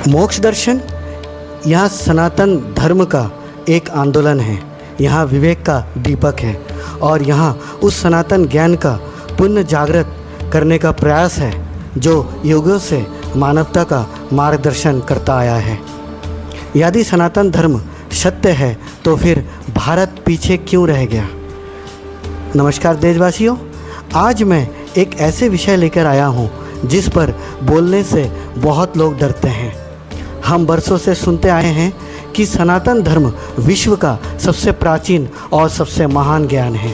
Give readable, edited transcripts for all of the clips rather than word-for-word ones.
मोक्ष दर्शन यहाँ सनातन धर्म का एक आंदोलन है, यहाँ विवेक का दीपक है और यहाँ उस सनातन ज्ञान का पुनः जागृत करने का प्रयास है जो युगों से मानवता का मार्गदर्शन करता आया है। यदि सनातन धर्म सत्य है तो फिर भारत पीछे क्यों रह गया। नमस्कार देशवासियों, आज मैं एक ऐसे विषय लेकर आया हूँ जिस पर बोलने से बहुत लोग डरते हैं। हम बरसों से सुनते आए हैं कि सनातन धर्म विश्व का सबसे प्राचीन और सबसे महान ज्ञान है।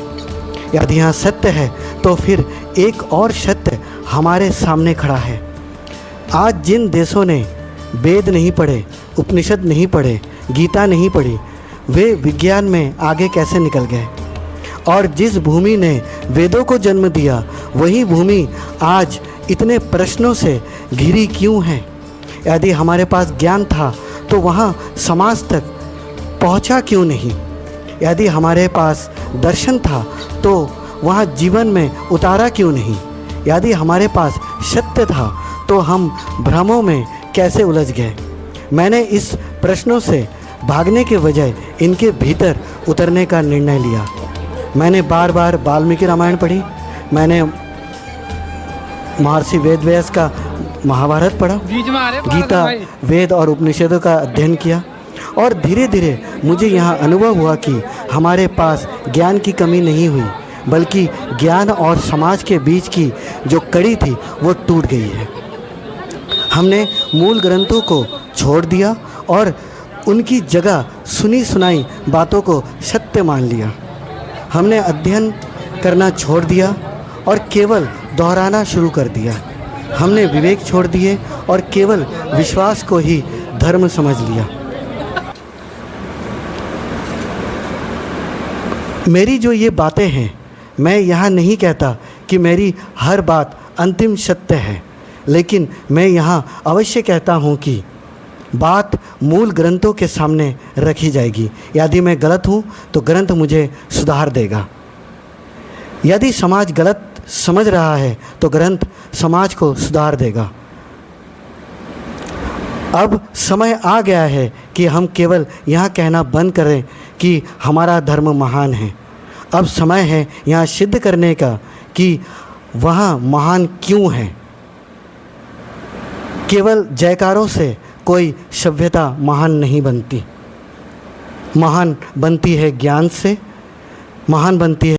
यदि यह सत्य है तो फिर एक और सत्य हमारे सामने खड़ा है। आज जिन देशों ने वेद नहीं पढ़े, उपनिषद नहीं पढ़े, गीता नहीं पढ़ी, वे विज्ञान में आगे कैसे निकल गए। और जिस भूमि ने वेदों को जन्म दिया वही भूमि आज इतने प्रश्नों से घिरी क्यों है। यदि हमारे पास ज्ञान था तो वहाँ समाज तक पहुँचा क्यों नहीं। यदि हमारे पास दर्शन था तो वहाँ जीवन में उतारा क्यों नहीं। यदि हमारे पास सत्य था तो हम भ्रमों में कैसे उलझ गए। मैंने इस प्रश्नों से भागने के बजाय इनके भीतर उतरने का निर्णय लिया। मैंने बार बार वाल्मीकि रामायण पढ़ी, मैंने महर्षि वेदव्यास का महाभारत पढ़ा, गीता, वेद और उपनिषदों का अध्ययन किया और धीरे धीरे मुझे यहाँ अनुभव हुआ कि हमारे पास ज्ञान की कमी नहीं हुई, बल्कि ज्ञान और समाज के बीच की जो कड़ी थी वो टूट गई है। हमने मूल ग्रंथों को छोड़ दिया और उनकी जगह सुनी सुनाई बातों को सत्य मान लिया। हमने अध्ययन करना छोड़ दिया और केवल दोहराना शुरू कर दिया। हमने विवेक छोड़ दिए और केवल विश्वास को ही धर्म समझ लिया। मेरी जो ये बातें हैं, मैं यहाँ नहीं कहता कि मेरी हर बात अंतिम सत्य है, लेकिन मैं यहाँ अवश्य कहता हूँ कि बात मूल ग्रंथों के सामने रखी जाएगी। यदि मैं गलत हूँ तो ग्रंथ मुझे सुधार देगा। यदि समाज गलत समझ रहा है तो ग्रंथ समाज को सुधार देगा। अब समय आ गया है कि हम केवल यह कहना बंद करें कि हमारा धर्म महान है। अब समय है यहाँ सिद्ध करने का कि वह महान क्यों है। केवल जयकारों से कोई सभ्यता महान नहीं बनती। महान बनती है ज्ञान से, महान बनती है